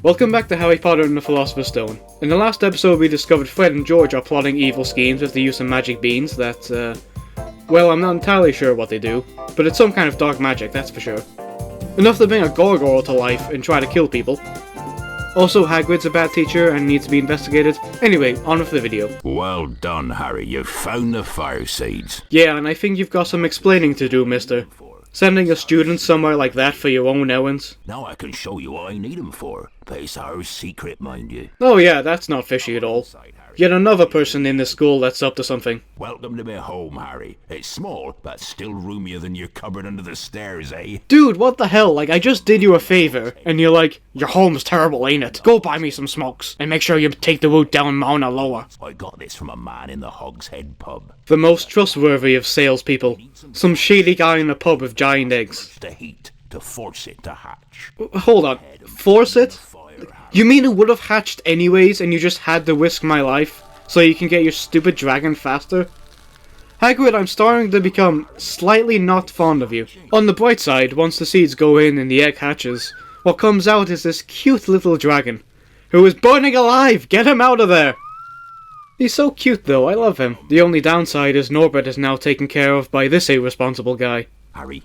Welcome back to Harry Potter and the Philosopher's Stone. In the last episode we discovered Fred and George are plotting evil schemes with the use of magic beans that, well, I'm not entirely sure what they do, but it's some kind of dark magic, that's for sure. Enough to bring a gargoyle to life and try to kill people. Also, Hagrid's a bad teacher and needs to be investigated. Anyway, on with the video. Well done, Harry. You've found the fire seeds. Yeah, and I think you've got some explaining to do, mister. Sending a student somewhere like that for your own errands. Now I can show you what I need him for. But it's our secret, mind you. Oh yeah, that's not fishy at all. Yet another person in this school that's up to something. Welcome to my home, Harry. It's small, but still roomier than your cupboard under the stairs, eh? Dude, what the hell? Like, I just did you a favor, and you're like, your home's terrible, ain't it? Go buy me some smokes, and make sure you take the route down Mauna Loa. I got this from a man in the Hogshead pub. The most trustworthy of salespeople. Some shady guy in a pub with giant eggs. The heat to force it to hatch. Hold on, force it? You mean it would have hatched anyways and you just had to risk my life so you can get your stupid dragon faster? Hagrid, I'm starting to become slightly not fond of you. On the bright side, once the seeds go in and the egg hatches, what comes out is this cute little dragon, who is burning alive! Get him out of there! He's so cute though, I love him. The only downside is Norbert is now taken care of by this irresponsible guy. Harry,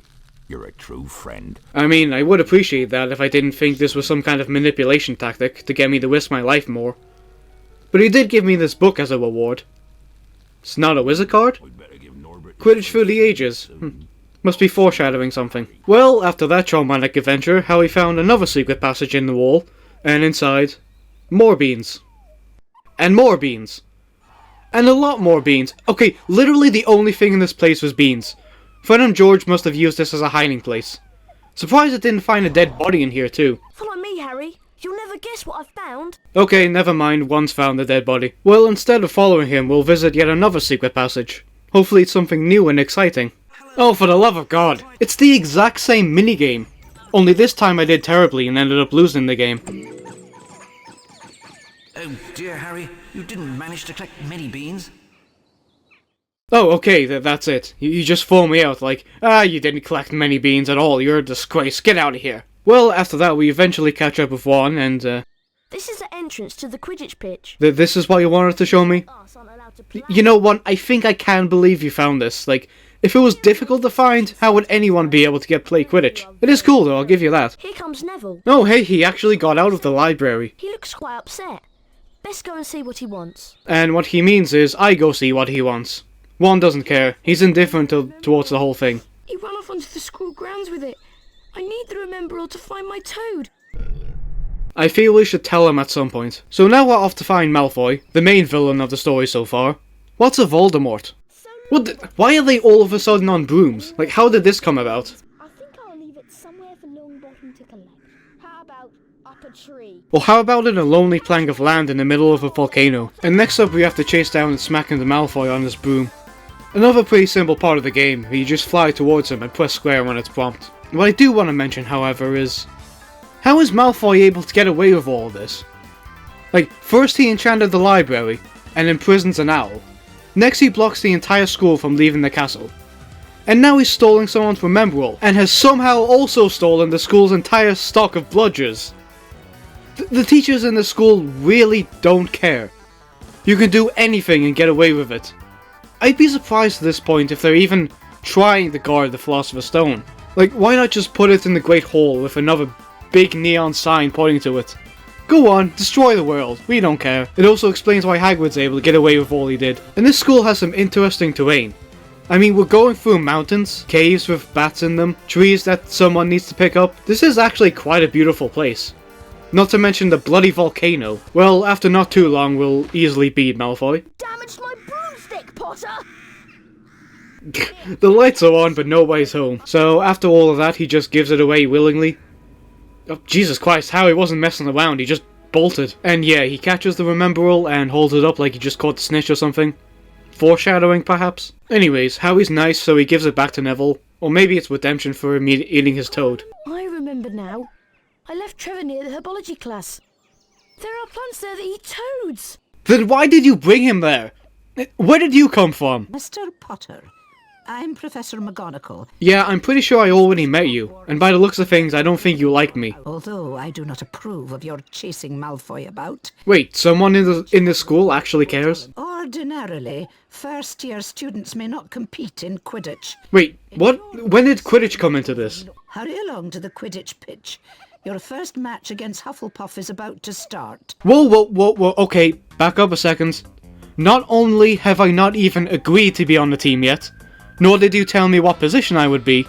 you're a true friend. I mean, I would appreciate that if I didn't think this was some kind of manipulation tactic to get me to risk my life more. But he did give me this book as a reward. It's not a wizard card? Quidditch through the ages. Must be foreshadowing something. Well, after that traumatic adventure, Harry found another secret passage in the wall, and inside, more beans. And more beans. And a lot more beans. Okay, literally the only thing in this place was beans. Fred and George must have used this as a hiding place. Surprised it didn't find a dead body in here too. Follow me, Harry. You'll never guess what I've found. Okay, never mind, one's found the dead body. Well, instead of following him, we'll visit yet another secret passage. Hopefully it's something new and exciting. Oh, for the love of God! It's the exact same minigame. Only this time I did terribly and ended up losing the game. Oh dear, Harry. You didn't manage to collect many beans. Oh, okay, that's it. You just throw me out like, you didn't collect many beans at all, you're a disgrace, get out of here. Well, after that we eventually catch up with Ron and, This is the entrance to the Quidditch pitch. This is what you wanted to show me? You know what, I think I can believe you found this. Like, if it was difficult to find, how would anyone be able to play Quidditch? It is cool though, I'll give you that. Here comes Neville. Oh hey, he actually got out of the library. He looks quite upset. Best go and see what he wants. And what he means is, I go see what he wants. Ron doesn't care. He's indifferent towards the whole thing. He ran off onto the school grounds with it. I need the Remembrall to find my toad. I feel we should tell him at some point. So now we're off to find Malfoy, the main villain of the story so far. What's a Voldemort? Why are they all of a sudden on brooms? Like, how did this come about? I think I'll leave it somewhere for Longbottom to collect. How about up a tree? Or how about in a lonely plank of land in the middle of a volcano? And next up we have to chase down and smack into Malfoy on his broom. Another pretty simple part of the game, where you just fly towards him and press square when it's prompt. What I do want to mention, however, is... how is Malfoy able to get away with all of this? Like, first he enchanted the library, and imprisons an owl. Next he blocks the entire school from leaving the castle. And now he's stolen someone's Remembrall, and has somehow also stolen the school's entire stock of bludgers. The teachers in the school really don't care. You can do anything and get away with it. I'd be surprised at this point if they're even trying to guard the Philosopher's Stone. Like, why not just put it in the Great Hall with another big neon sign pointing to it? Go on, destroy the world, we don't care. It also explains why Hagrid's able to get away with all he did. And this school has some interesting terrain. I mean, we're going through mountains, caves with bats in them, trees that someone needs to pick up. This is actually quite a beautiful place. Not to mention the bloody volcano. Well, after not too long, we'll easily beat Malfoy. Damaged my broomstick, Potter! The lights are on, but nobody's home. So after all of that, he just gives it away willingly. Oh, Jesus Christ, Harry wasn't messing around, he just bolted. And yeah, he catches the Remembrall and holds it up like he just caught the snitch or something. Foreshadowing, perhaps? Anyways, Harry's nice, so he gives it back to Neville. Or maybe it's redemption for him eating his toad. I remember now. I left Trevor near the herbology class. There are plants there that eat toads. Then why did you bring him there? Where did you come from? Mr. Potter, I'm Professor McGonagall, Yeah, I'm pretty sure I already met you, and by the looks of things, I don't think you like me. although I do not approve of your chasing Malfoy about. Wait, someone in the school actually cares? Ordinarily, first-year students may not compete in Quidditch. Wait, what? When did Quidditch come into this? Hurry along to the Quidditch pitch. Your first match against Hufflepuff is about to start. Whoa, okay, back up a second. Not only have I not even agreed to be on the team yet, nor did you tell me what position I would be,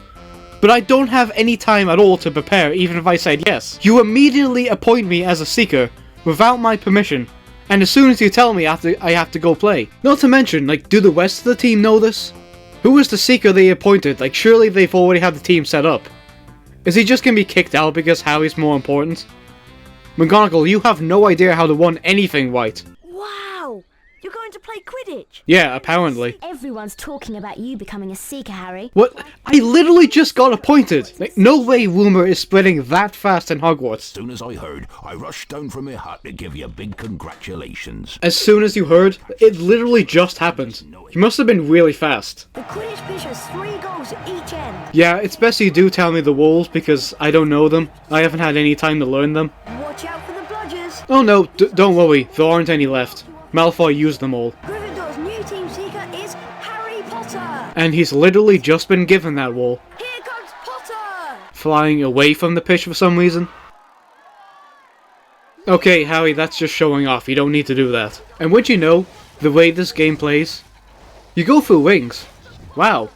but I don't have any time at all to prepare even if I said yes. You immediately appoint me as a seeker, without my permission, and as soon as you tell me I have to go play. Not to mention, like, do the rest of the team know this? Who is the seeker they appointed? Like, surely they've already had the team set up. Is he just gonna be kicked out because Harry's more important? McGonagall, you have no idea how to run anything right. Wow! You're going to play Quidditch? Yeah, apparently. Everyone's talking about you becoming a seeker, Harry. What? I literally just got appointed! Like, no way rumour is spreading that fast in Hogwarts. As soon as I heard, I rushed down from my hut to give you big congratulations. As soon as you heard, it literally just happened. You must have been really fast. The Quidditch pitch has 3 goals at each end. Yeah, it's best you do tell me the rules because I don't know them. I haven't had any time to learn them. Watch out for the bludgers. Oh no, don't worry, there aren't any left. Malfoy used them all. Gryffindor's new team seeker is Harry Potter. And he's literally just been given that wall. Here comes Potter. Flying away from the pitch for some reason. Okay, Harry, that's just showing off. You don't need to do that. And would you know, the way this game plays, you go through rings. Wow.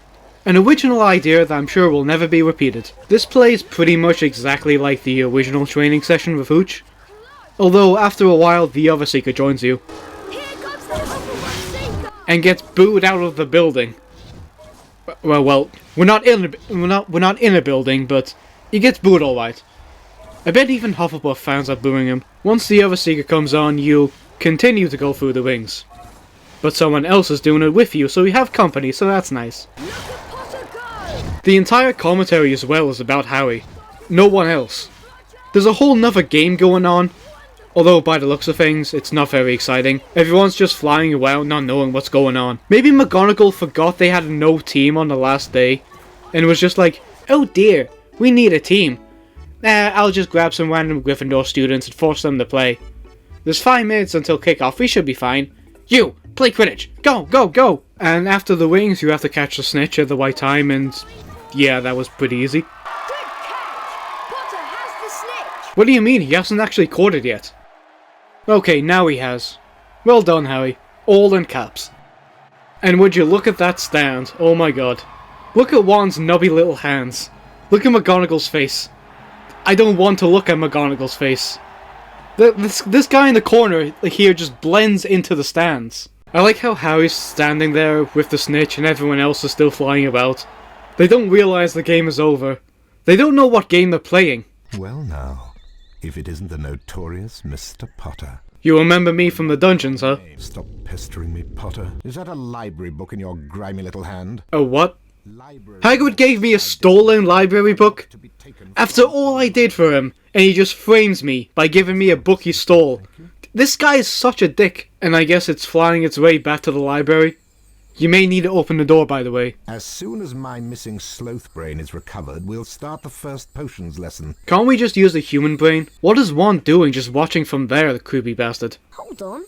An original idea that I'm sure will never be repeated. This plays pretty much exactly like the original training session with Hooch. Although, after a while, the other Seeker joins you. Here comes the Hufflepuff seeker. And gets booed out of the building. Well, we're not in a building, but he gets booed alright. I bet even Hufflepuff fans are booing him. Once the other Seeker comes on, you continue to go through the rings. But someone else is doing it with you, so you have company, so that's nice. Look at Potter go. The entire commentary as well is about Harry. No one else. There's a whole nother game going on, although by the looks of things, it's not very exciting. Everyone's just flying around not knowing what's going on. Maybe McGonagall forgot they had no team on the last day, and was just like, oh dear, we need a team. I'll just grab some random Gryffindor students and force them to play. There's 5 minutes until kickoff, we should be fine. You, play Quidditch, go! And after the wings, you have to catch the snitch at the right time, and yeah, that was pretty easy. Good catch. Potter has the snitch. What do you mean, he hasn't actually caught it yet? Okay, now he has. Well done, Harry. All in caps. And would you look at that stand, oh my god. Look at Juan's nubby little hands. Look at McGonagall's face. I don't want to look at McGonagall's face. This guy in the corner here just blends into the stands. I like how Harry's standing there with the snitch and everyone else is still flying about. They don't realize the game is over. They don't know what game they're playing. Well now, if it isn't the notorious Mr. Potter. You remember me from the dungeons, huh? Stop pestering me, Potter. Is that a library book in your grimy little hand? Oh, what? Library Hagrid gave me a stolen library book? to be taken After all I did for him, and he just frames me by giving me a book he stole. This guy is such a dick. And I guess it's flying its way back to the library. You may need to open the door, by the way. As soon as my missing sloth brain is recovered, we'll start the first potions lesson. Can't we just use the human brain? What is Juan doing just watching from there, the creepy bastard? Hold on.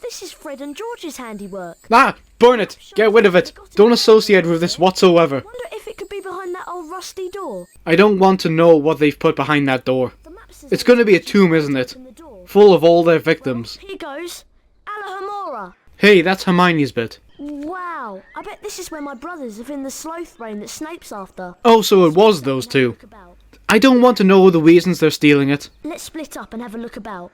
This is Fred and George's handiwork. Ah! Burn it! Get rid of it! Don't associate with this whatsoever. Wonder if it could be behind that old rusty door. I don't want to know what they've put behind that door. The map says It's gonna be a tomb, isn't it? open the door. Full of all their victims. Here goes. Alohomora. Hey, that's Hermione's bit. Wow. I bet this is where my brothers have in the sloth brain that Snape's after. Oh, so it was those two. Look about. I don't want to know the reasons they're stealing it. Let's split up and have a look about.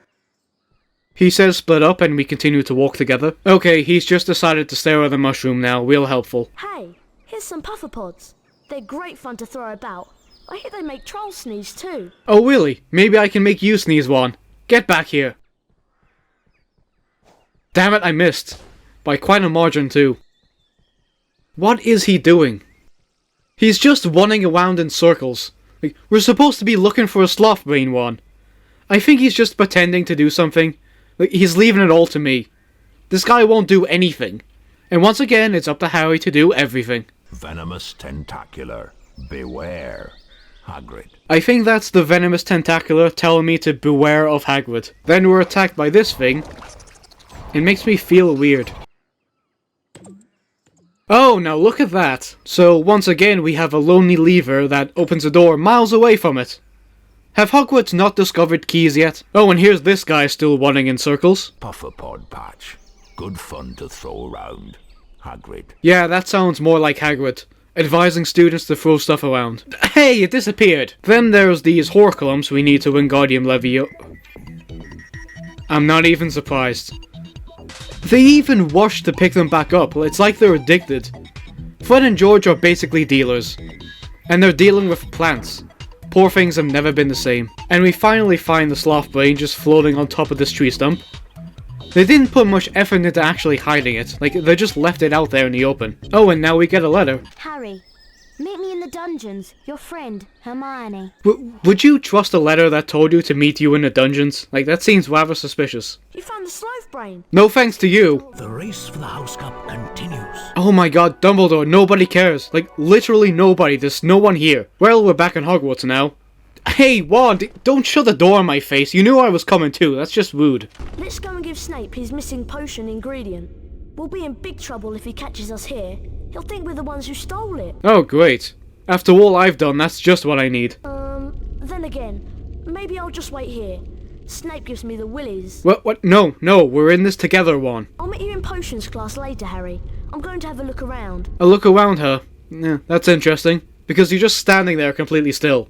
He says split up and we continue to walk together. Okay, he's just decided to stare at the mushroom now, real helpful. Hey, here's some puffer pods. They're great fun to throw about. I hear they make trolls sneeze too. Oh really? Maybe I can make you sneeze one. Get back here. Damn it, I missed. By quite a margin too. What is he doing? He's just running around in circles. Like, we're supposed to be looking for a sloth brain one. I think he's just pretending to do something. Like, he's leaving it all to me. This guy won't do anything. And once again, it's up to Harry to do everything. Venomous tentacular. Beware. Hagrid. I think that's the venomous tentacular telling me to beware of Hagrid. Then we're attacked by this thing. It makes me feel weird. Oh, now look at that. So once again we have a lonely lever that opens a door miles away from it. Have Hogwarts not discovered keys yet? Oh, and here's this guy still running in circles. Pufferpod patch. Good fun to throw around. Hagrid. Yeah, that sounds more like Hagrid. Advising students to throw stuff around. Hey, it disappeared! Then there's these Horcruxes we need to Wingardium Leviosa. I'm not even surprised. They even rush to pick them back up, it's like they're addicted. Fred and George are basically dealers. And they're dealing with plants. Poor things have never been the same. And we finally find the sloth brain just floating on top of this tree stump. They didn't put much effort into actually hiding it, like they just left it out there in the open. Oh, and now we get a letter. Harry, meet me in the dungeons. Your friend, Hermione. Would you trust a letter that told you to meet you in the dungeons? Like, that seems rather suspicious. You found the sloth brain. No thanks to you. The race for the House Cup continues. Oh my god, Dumbledore, nobody cares. Like, literally nobody, there's no one here. Well, we're back in Hogwarts now. Hey, Wand, don't shut the door in my face. You knew I was coming too, that's just rude. Let's go and give Snape his missing potion ingredient. We'll be in big trouble if he catches us here. He'll think we're the ones who stole it. Oh, great. After all I've done, that's just what I need. Then again, maybe I'll just wait here. Snape gives me the willies. What? No, we're in this together, Wand. I'll meet you in potions class later, Harry. I'm going to have a look around. A look around her? Yeah, that's interesting. Because you're just standing there completely still.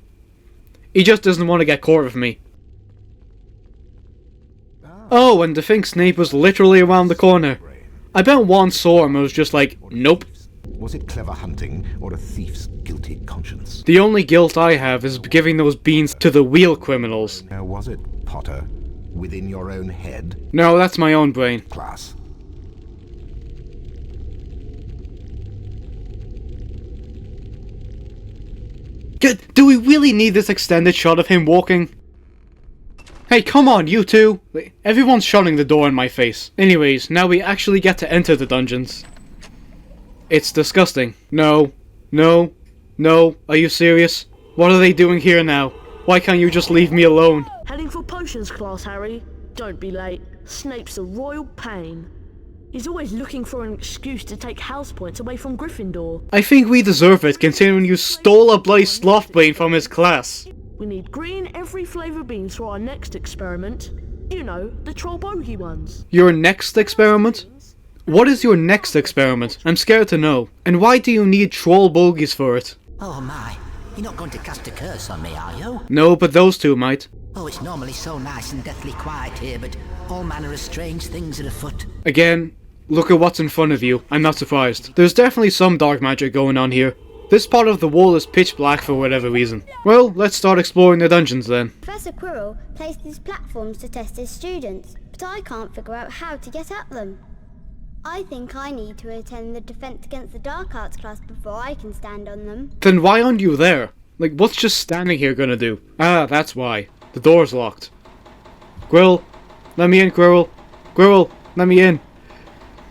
He just doesn't want to get caught with me. Oh, and to think Snape was literally around the corner. I bet Wand saw him and was just like, nope. Was it clever hunting or a thief's guilty conscience? The only guilt I have is giving those beans to the real criminals. Now, was it, Potter, within your own head? No, that's my own brain. Class. Do we really need this extended shot of him walking? Hey, come on, you two! Everyone's shutting the door in my face. Anyways, now we actually get to enter the dungeons. It's disgusting. No. Are you serious? What are they doing here now? Why can't you just leave me alone? Heading for potions class, Harry. Don't be late. Snape's a royal pain. He's always looking for an excuse to take house points away from Gryffindor. I think we deserve it, considering you stole a bloody sloth brain from his class. We need green every flavour beans for our next experiment. You know, the troll bogey ones. Your next experiment? What is your next experiment? I'm scared to know. And why do you need troll bogies for it? Oh my, you're not going to cast a curse on me, are you? No, but those two might. Oh, it's normally so nice and deathly quiet here, but all manner of strange things are afoot. Again, look at what's in front of you. I'm not surprised. There's definitely some dark magic going on here. This part of the wall is pitch black for whatever reason. Well, let's start exploring the dungeons then. Professor Quirrell placed these platforms to test his students, but I can't figure out how to get at them. I think I need to attend the Defense Against the Dark Arts class before I can stand on them. Then why aren't you there? Like, what's just standing here gonna do? Ah, that's why. The door's locked. Quirrell, let me in, Quirrell. Quirrell, let me in.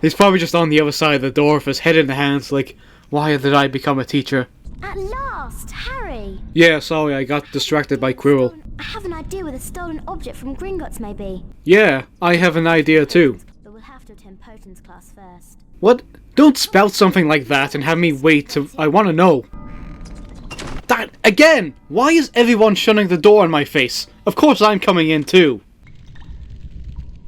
He's probably just on the other side of the door with his head in the hands, like, why did I become a teacher? At last, Harry! Yeah, sorry, I got distracted by Quirrell. I have an idea where the stolen object from Gringotts may be. Yeah, I have an idea too. But we'll have to attend Potions class first. What? Don't spout something like that and have me wait to... I want to know. That... Again! Why is everyone shutting the door in my face? Of course I'm coming in too.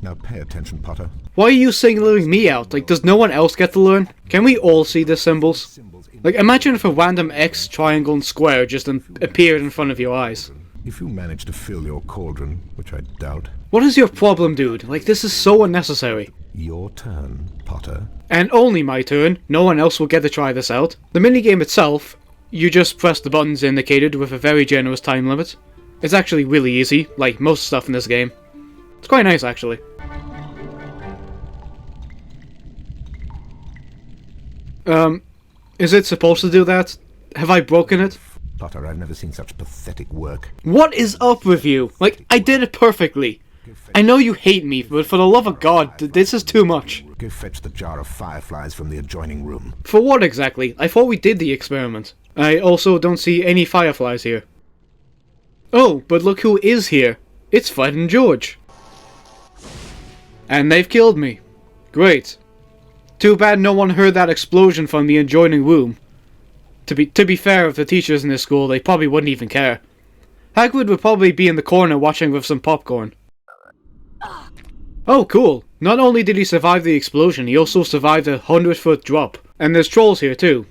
Now pay attention, Potter. Why are you singling me out? Like, does no one else get to learn? Can we all see the symbols? Like, imagine if a random X, triangle, and square just appeared in front of your eyes. If you manage to fill your cauldron, which I doubt... What is your problem, dude? Like, this is so unnecessary. Your turn, Potter. And only my turn. No one else will get to try this out. The minigame itself, you just press the buttons indicated with a very generous time limit. It's actually really easy, like most stuff in this game. It's quite nice, actually. Is it supposed to do that? Have I broken it? Potter, I've never seen such pathetic work. What is up with you? Like, I did it perfectly. I know you hate me, but for the love of God, this is too much. Go fetch the jar of fireflies from the adjoining room. For what exactly? I thought we did the experiment. I also don't see any fireflies here. Oh, but look who is here. It's Fred and George. And they've killed me. Great. Too bad no one heard that explosion from the adjoining room. To be fair, if the teachers in this school, they probably wouldn't even care. Hagrid would probably be in the corner watching with some popcorn. Oh, cool. Not only did he survive the explosion, he also survived a 100-foot drop. And there's trolls here too.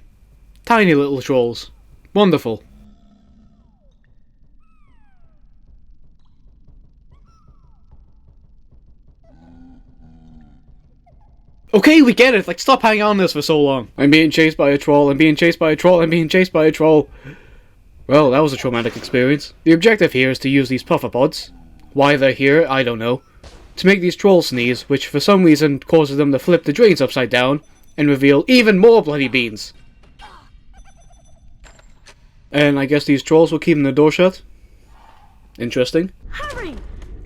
Tiny little trolls. Wonderful. Okay, we get it. Like, stop hanging on this for so long. I'm being chased by a troll. I'm being chased by a troll. I'm being chased by a troll. Well, that was a traumatic experience. The objective here is to use these puffer pods. Why they're here, I don't know. To make these trolls sneeze, which for some reason causes them to flip the drains upside down and reveal even more bloody beans. And I guess these trolls will keep the door shut. Interesting. Harry!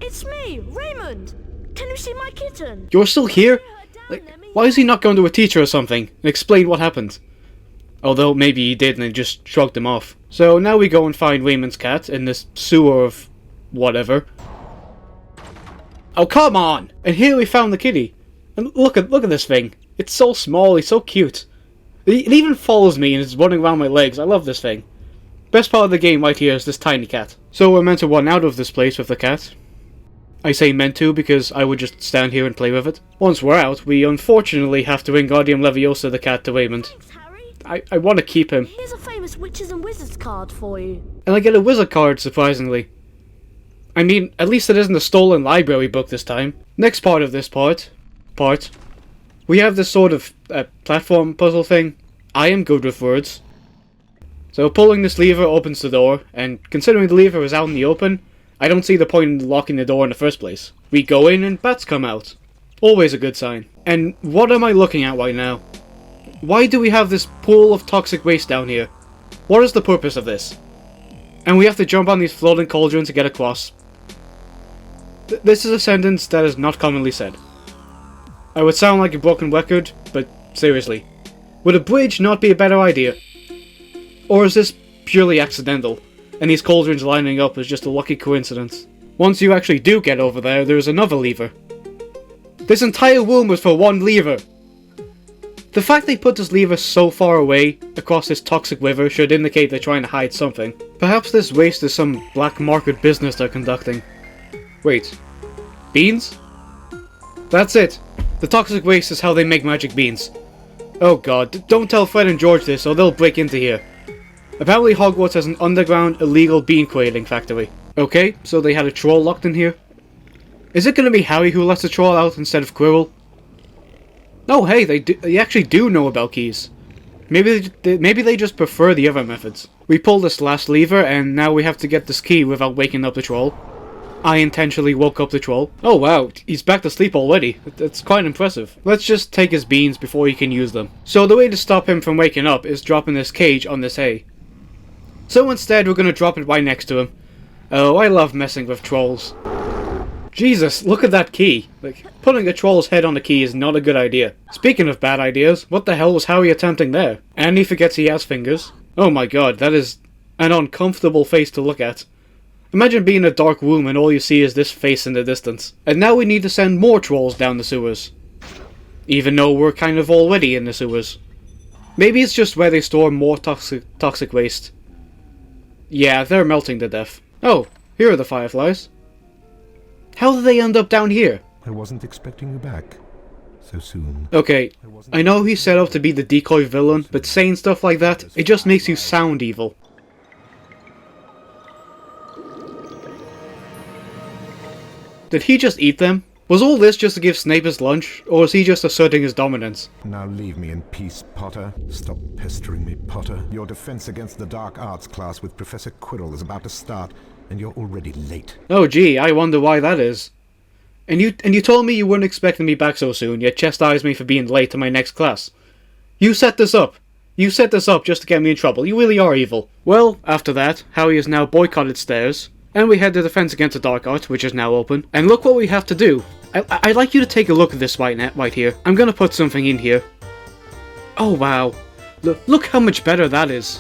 It's me, Raymond! Can you see my kitten? You're still here? Like, why is he not going to a teacher or something and explain what happened? Although maybe he did and they just shrugged him off. So now we go and find Raymond's cat in this sewer of whatever. Oh, come on! And here we found the kitty. And look at this thing. It's so small, it's so cute. It even follows me and is running around my legs. I love this thing. Best part of the game right here is this tiny cat. So we're meant to run out of this place with the cat. I say meant to because I would just stand here and play with it. Once we're out, we unfortunately have to Wingardium Leviosa the cat to Raymond. Thanks, Harry. I want to keep him. Here's a famous Witches and Wizards card for you. And I get a wizard card, surprisingly. I mean, at least it isn't a stolen library book this time. Next part of this part, we have this sort of platform puzzle thing. I am good with words. So pulling this lever opens the door, and considering the lever is out in the open, I don't see the point in locking the door in the first place. We go in and bats come out. Always a good sign. And what am I looking at right now? Why do we have this pool of toxic waste down here? What is the purpose of this? And we have to jump on these floating cauldrons to get across. This is a sentence that is not commonly said. I would sound like a broken record, but seriously. Would a bridge not be a better idea? Or is this purely accidental, and these cauldrons lining up is just a lucky coincidence? Once you actually do get over there, there's another lever. This entire room was for one lever! The fact they put this lever so far away, across this toxic river, should indicate they're trying to hide something. Perhaps this waste is some black market business they're conducting. Wait. Beans? That's it! The toxic waste is how they make magic beans. Oh god, don't tell Fred and George this or they'll break into here. Apparently Hogwarts has an underground illegal bean creating factory. Okay, so they had a troll locked in here. Is it gonna be Harry who lets the troll out instead of Quirrell? Oh hey, they actually do know about keys. Maybe they just prefer the other methods. We pulled this last lever and now we have to get this key without waking up the troll. I intentionally woke up the troll. Oh wow, he's back to sleep already. That's quite impressive. Let's just take his beans before he can use them. So the way to stop him from waking up is dropping this cage on this hay. So instead we're gonna drop it right next to him. Oh, I love messing with trolls. Jesus, look at that key. Like, putting a troll's head on a key is not a good idea. Speaking of bad ideas, what the hell was Harry attempting there? And he forgets he has fingers. Oh my god, that is an uncomfortable face to look at. Imagine being in a dark room and all you see is this face in the distance. And now we need to send more trolls down the sewers. Even though we're kind of already in the sewers. Maybe it's just where they store more toxic waste. Yeah, they're melting to death. Oh, here are the fireflies. How did they end up down here? I wasn't expecting you back so soon. Okay, I know he's set up to be the decoy villain, but saying stuff like that, it just makes you sound evil. Did he just eat them? Was all this just to give Snape his lunch, or is he just asserting his dominance? Now leave me in peace, Potter. Stop pestering me, Potter. Your defense against the dark arts class with Professor Quirrell is about to start, and you're already late. Oh gee, I wonder why that is. And you told me you weren't expecting me back so soon, yet chastised me for being late to my next class. You set this up. You set this up just to get me in trouble. You really are evil. Well, after that, Harry has now boycotted stairs, and we head to Defense Against the Dark Arts, which is now open. And look what we have to do. I'd like you to take a look at this right here. I'm gonna put something in here. Oh wow. Look how much better that is.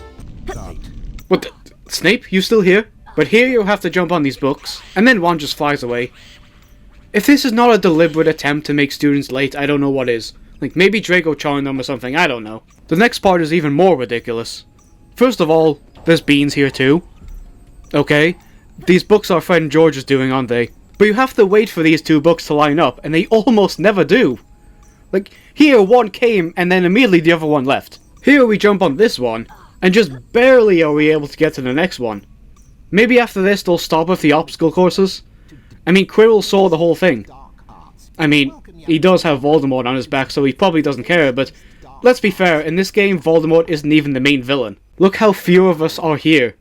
What the, Snape, you still here? But here you'll have to jump on these books, and then one just flies away. If this is not a deliberate attempt to make students late, I don't know what is. Like, maybe Draco charmed them or something, I don't know. The next part is even more ridiculous. First of all, there's beans here too. Okay, these books our friend George is doing, aren't they? But you have to wait for these two books to line up, and they almost never do. Like, here one came, and then immediately the other one left. Here we jump on this one, and just barely are we able to get to the next one. Maybe after this they'll stop with the obstacle courses? I mean, Quirrell saw the whole thing. I mean, he does have Voldemort on his back, so he probably doesn't care, but let's be fair, in this game Voldemort isn't even the main villain. Look how few of us are here.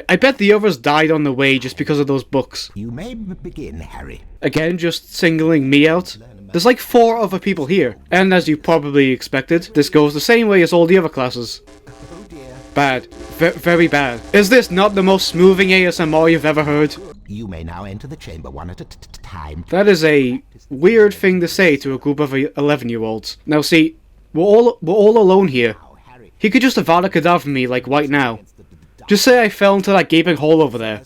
I bet the others died on the way just because of those books. You may begin, Harry. Again, just singling me out. There's like 4 other people here, and as you probably expected, this goes the same way as all the other classes. Bad. Very bad. Is this not the most smoothing ASMR you've ever heard? You may now enter the chamber one at a time. That is a weird thing to say to a group of 11-year-olds. Now see, we're all alone here. He could just Avada Kedavra me like right now. Just say I fell into that gaping hole over there.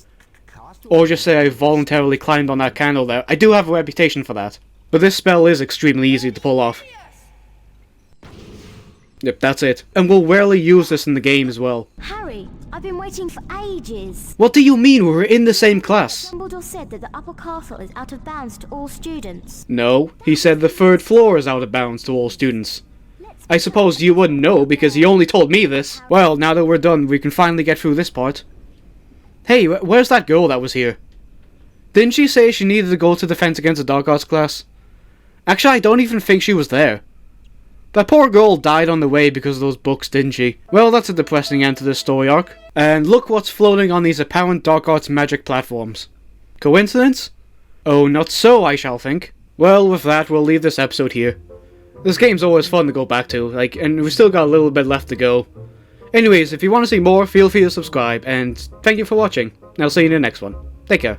Or just say I voluntarily climbed on that candle there. I do have a reputation for that. But this spell is extremely easy to pull off. Yep, that's it. And we'll rarely use this in the game as well. Harry, I've been waiting for ages. What do you mean we're in the same class? Dumbledore said that the upper castle is out of bounds to all students. No, he said the 3rd floor is out of bounds to all students. I suppose you wouldn't know because he only told me this. Well, now that we're done, we can finally get through this part. Hey, where's that girl that was here? Didn't she say she needed to go to Defense Against the Dark Arts class? Actually, I don't even think she was there. That poor girl died on the way because of those books, didn't she? Well, that's a depressing end to this story arc. And look what's floating on these apparent Dark Arts magic platforms. Coincidence? Oh, not so, I shall think. Well, with that, we'll leave this episode here. This game's always fun to go back to, and we've still got a little bit left to go. Anyways, if you want to see more, feel free to subscribe, and thank you for watching. I'll see you in the next one. Take care.